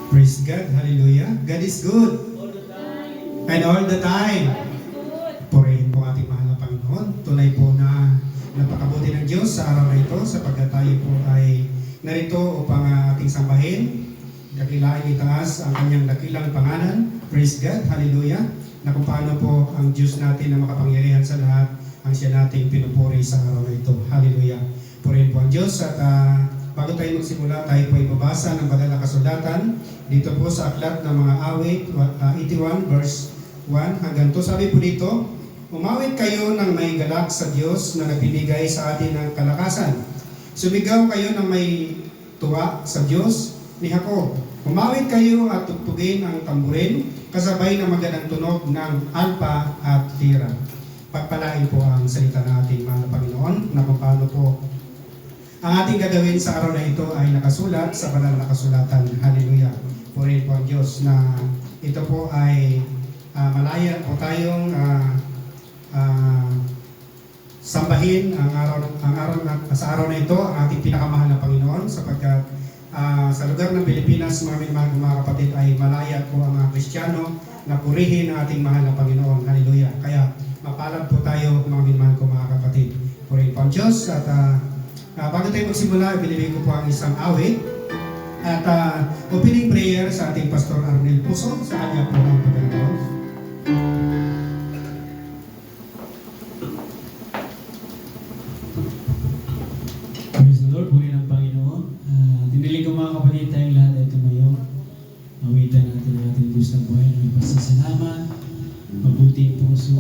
Praise God. Hallelujah. God is good. All the time. And all the time. God is good. Purihin po ating mahal na Panginoon. Tunay po na napakabuti ng Diyos sa araw na ito sapagkat tayo po ay narito upang ating sambahin. Dakilain itaas ang kanyang dakilang pangalan. Praise God. Hallelujah. Na kung paano po ang Diyos natin na makapangyarihan sa lahat ang siya nating pinupuri sa araw na ito. Hallelujah. Purihin po ang Diyos at bago tayo magsimula, tayo po ay babasa ng banal na kasulatan dito po sa aklat ng mga awit 81 verse 1 hanggang 2. Sabi po dito, umawit kayo ng may galak sa Diyos na nagbibigay sa atin ng kalakasan. Sumigaw kayo ng may tuwa sa Diyos ni Jacob. Umawit kayo at tugtugin ang tamburin kasabay ng magandang tunog ng alpa at lira. Pagpalain po ang salita ng ating mahal na Panginoon na kung paano po ang ating gagawin sa araw na ito ay nakasulat sa banal na kasulatan. Hallelujah. Purihin po ang Diyos na ito po ay malaya po tayong sambahin sa araw na ito ang ating pinakamahal na Panginoon sapagkat sa lugar ng Pilipinas, mga kapatid, ay malaya po ang mga Kristiyano na purihin ang ating mahal na Panginoon. Hallelujah. Kaya mapalad po tayo mga minamahal ko mga kapatid. Purihin po ang Diyos at bago tayo magsimula, ibinibigay ko po ang isang awit at opening prayer sa ating Pastor Arnel Puso sa kanya po ang pagkakataon. Praise the Lord, purihin ang Panginoon. Dinilig ko mga kapatid tayong lahat ay tumayo. Awitan natin ang ating Diyos ng buhay na may pasasalamat, mabuting puso.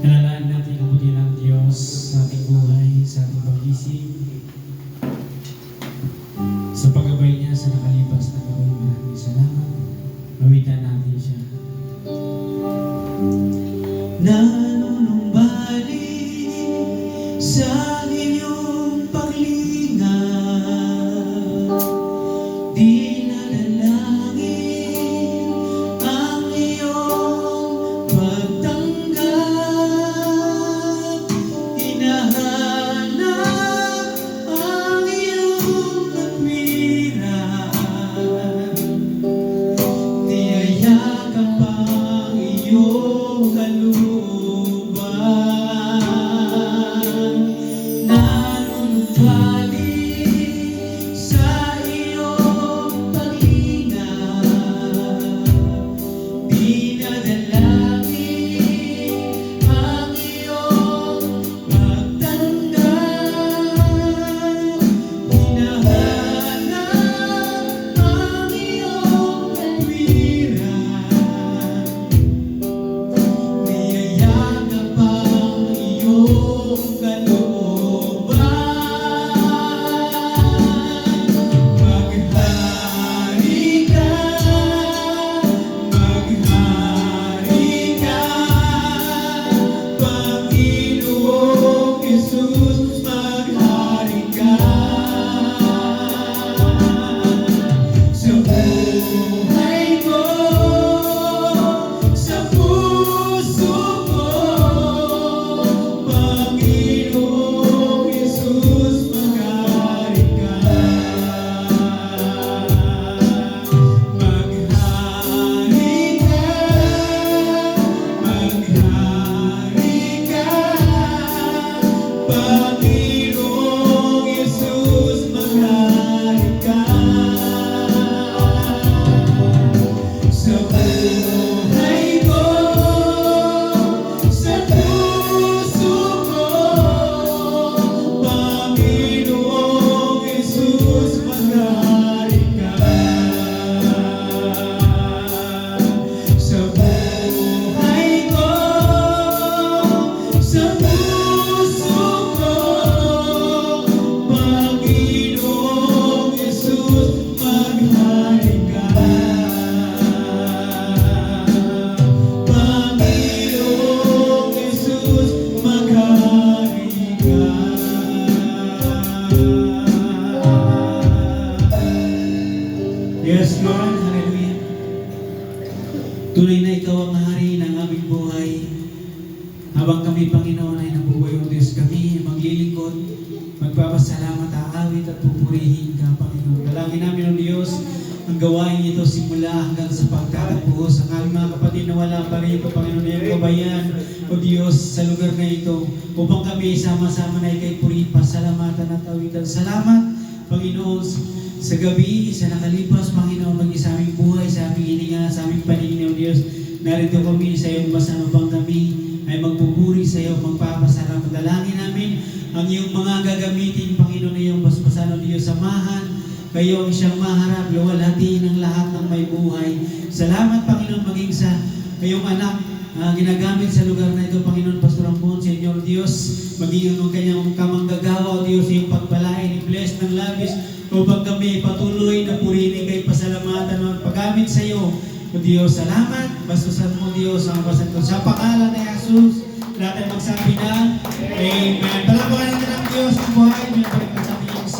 Alalaan natin ang mabuti ng Diyos sa ating buhay, sa ating pag-isip, sa paggabay niya sa nakalipas na gawin. Maraming salamat. Awitan natin siya. Nanunumbalik sa iyong paglinga, di nalalangin ang iyong pagtanggap, hinahanap ang iyong katwiran, niyayakap ang iyong kalooban. Nanunumbalik sa iyong paglinga, dinadalangin ang iyong pagtanggap, hinahanap ang iyong katwiran, niyayakap ang iyong kalooban. Maghari ka, Panginoong Jesus, maghari ka. Sa buhay ko, sa puso ko, Panginoong Jesus, maghari ka. Maghari ka, Panginoong Jesus, maghari ka. Sa buhay ko, sa puso ko, Panginoong Jesus, maghari ka. Sa buhay ko, sa puso ko, Panginoong Jesus, maghari ka. Panginoong Jesus, maghari ka. Yes, Lord. Hallelujah. Tunay na ikaw ang hari ng aming buhay. Habang kami, Panginoon, ay nabubuhay o Diyos kami, maglilingkod, magpapasalamat, aawit at pupurihin ka, Panginoon. Dalangin namin, O Diyos, ang gawain ito simula hanggang sa pagtatapos. Ang aming mga kapatid na wala pa rito, Panginoon, na kabayan, o Diyos, sa lugar na ito, upang kami sama-sama na ikay purihin, pasalamatan at awitan. Salamat, Panginoon, sa gabi, sa nakalipas, Panginoon, maging sa aming buhay, sa aming hininga, sa aming paningin, o Diyos, narito kami sa iyong basa upang kami ay magpupuri sa iyo, magpapasalamat. Dalangin namin ang iyong mga gagamitin, Panginoon, na iyong basbasan, o Diyos, samahan kayo ang siyang maharap, luwalhati ng lahat ng may buhay. Salamat, Panginoon, maging sa kayong anak ginagamit sa lugar na ito, Panginoon, Pastor Ambon, Senyor Diyos, maging ang kanyang kamanggagawa, o Diyos, iyong pagpalain, i-bless ng labis, upang kami patuloy na purihin kay pasalamatan at paggamit sa iyo, o Diyos. Salamat, bastusan mo, Diyos, ang basan ko. Sa pangalan ni Jesus, natin magsabi na, Amen. Palapakan natin ang Diyos ng buhay, may balik na sa PMC.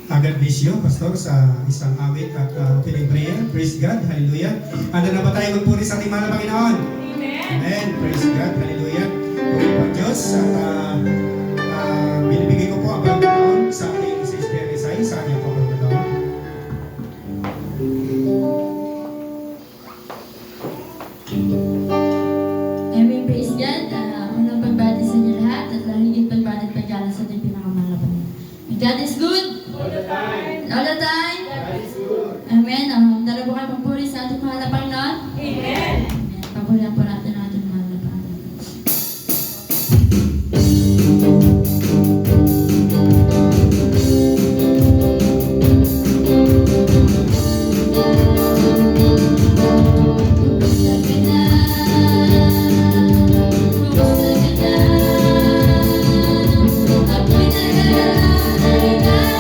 Agad bisyo, Pastor, sa isang awit at opening prayer. Praise God, hallelujah. Handa na ba tayo magpuri sa ating mahal na Panginoon? Amen. Amen, praise God, hallelujah. Puri po ang Diyos at binibigay ko po ang pagkakataon sa ating Sister Rizay, sa kanya po ang pagkakataon. Amen, praise God. Unang pagbati sa inyo lahat at higit pagbati at pagkala sa ating pinakamahal na Panginoon. God is good. All the time. All the time. God is good. Amen. Dala po kayo magpuri sa ating mahal na Panginoon. Amen. Amen. Papurihan po natin ang ating mahal na Panginoon. Ako'y nag-aalala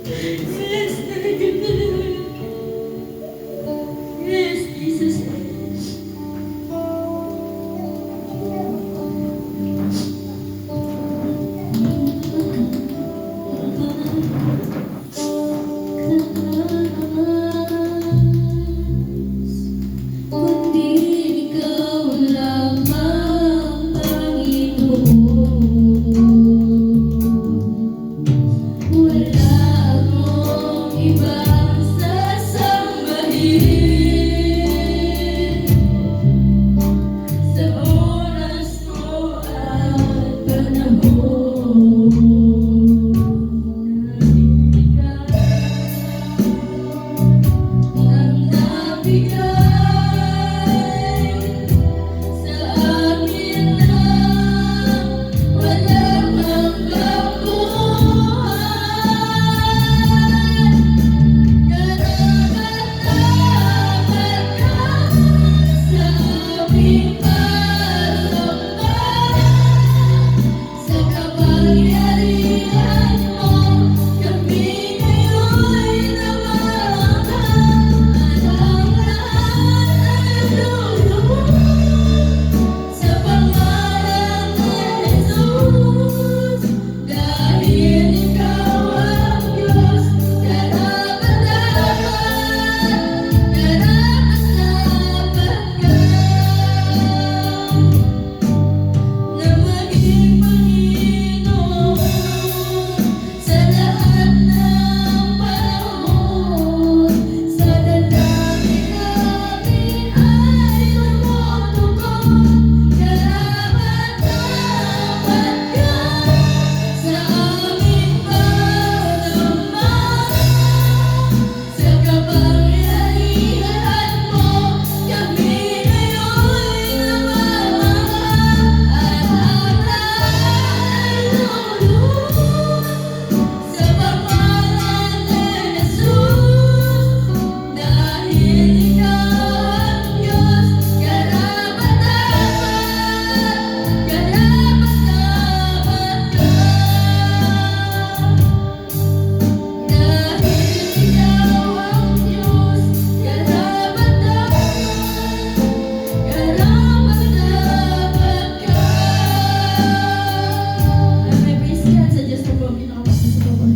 Yes, yes, Jesus. Kundi ikaw lamang, Panginoon. Wala akong ibang sasambahin sa oras mo at panahon. Ang nabigay sa amin lang, walang hanggang buhay. Karapat-dapat ka sa aming pagsamba. Sa kapangyarihan mo, kami ngayon'y namamahan. Ang lahat ay lulubog sa pangalan ni Jesus. Dahil ikaw ang Diyos, karapat-dapat ka na maging Panginoon sa lahat ng panahon. Sa dalangin namin ay tumutugon. Karapat-dapat ka sa aming pagsamba. Sa kapangyarihan mo, kami ngayon'y namamahan. At ang lahat ay lulubog sa pangalan ni Jesus. Dahil ikaw ang Diyos, karapat-dapat ka. Dahil ikaw ang Diyos, karapat-dapat ka. May praise God sa Diyos na po ang pinakapagpasa sa buhay.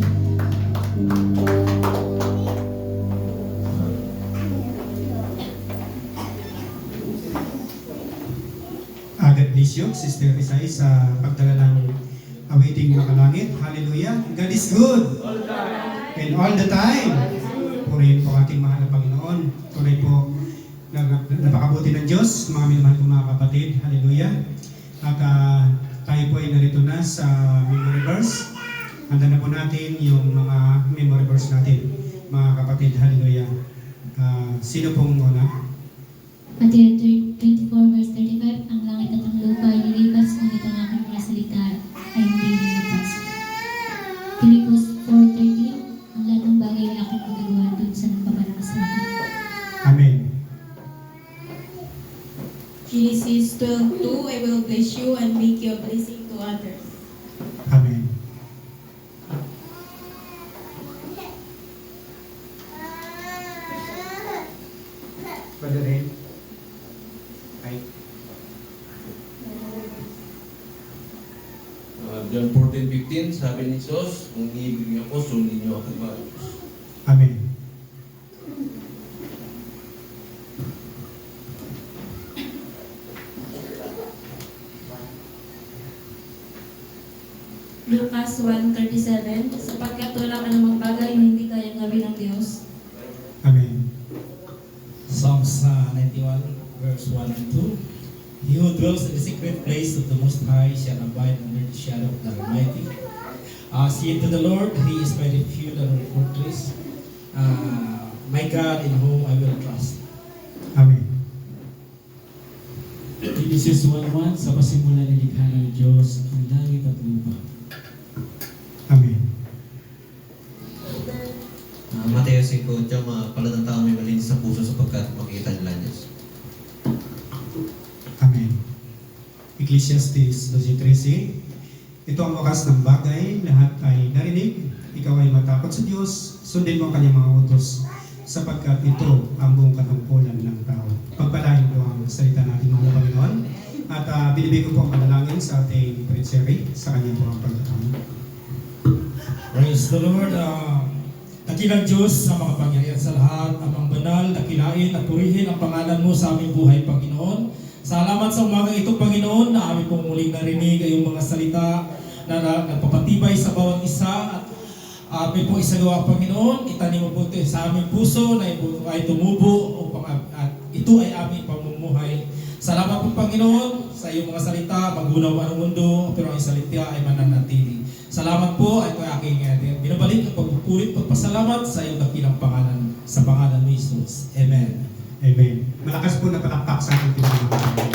God bless you, Sister Isay, sa pagdala ng awiting makalangit. Hallelujah. God is good. And all the time. Purihin po ating mahal na Panginoon. Tunay po, napakabuti ng Diyos, mga minamahal kong mga kapatid. Hallelujah. At tayo po ay narito na sa memory verse. Handa na po natin yung mga memory verse natin, mga kapatid. Hallelujah. Sino pong una? Matthew 24 verse 35, ang langit at ang lupa ay lilipas, ngunit ang aking mga salita ay hindi lilipas. Philippians 4:13, ang lahat ng bagay ay aking magagawa dun sa nagpapalakas sa akin. Amen. Genesis 12:2, I will bless you and make you a blessing to others. Amen. Brother Ren. Ay. John 14:15, sabi ni Jesus, kung iibig niyo ako, sundin niyo ako mga Diyos. Amen. Lucas 1:37, sapagkat wala ka namang bagay na hindi kayang gawin ng Diyos. Amen. Psalms 91, verse 1 and 2. He who dwells in the secret place of the Most High shall abide under the shadow of the Almighty. Say to the Lord, He is my refuge and my fortress, my God in whom I will trust. Amen. Genesis 1:1, sa pasimula nilikha ng Diyos ang langit at lupa. Amen. Mateo 5:8, palad ng tao may malinis sa puso sapagkat makita nila ang Diyos. Amen. Ecclesiastes 12:13, ito ang wakas ng bagay, lahat ay narinig, ikaw ay matakot sa Diyos, sundin mo ang kanyang mga utos, sapagkat ito ang buong katungkulan ng tao. Pagpalain po ang salita natin, mga Panginoon. At binibigay ko po ang panalangin sa ating Prinsery sa kanyang po ang pagkakami. Praise the Lord. Dakilang Diyos sa mga pangyarihan sa lahat, amang banal, dakilain at purihin ang pangalan mo sa aming buhay, Panginoon. Salamat sa umaga ito, Panginoon, na aming pong muling narinig ay yung mga salita na nagpapatibay sa bawat isa at aming pong isagawa, Panginoon. Itanim mo po ito sa aming puso na ito ay tumubo at ito ay aming pamumuhay. Salamat po, Panginoon, sa iyong mga salita, magunaw ang mundo, pero ang salita ay mananatili. Salamat po, ito ay aking binabalik at pagpupulit, pagpasalamat sa iyong dakilang pangalan, sa pangalan ni Jesus. Amen. Amen. Malakas po na palakpak sa ating Panginoon.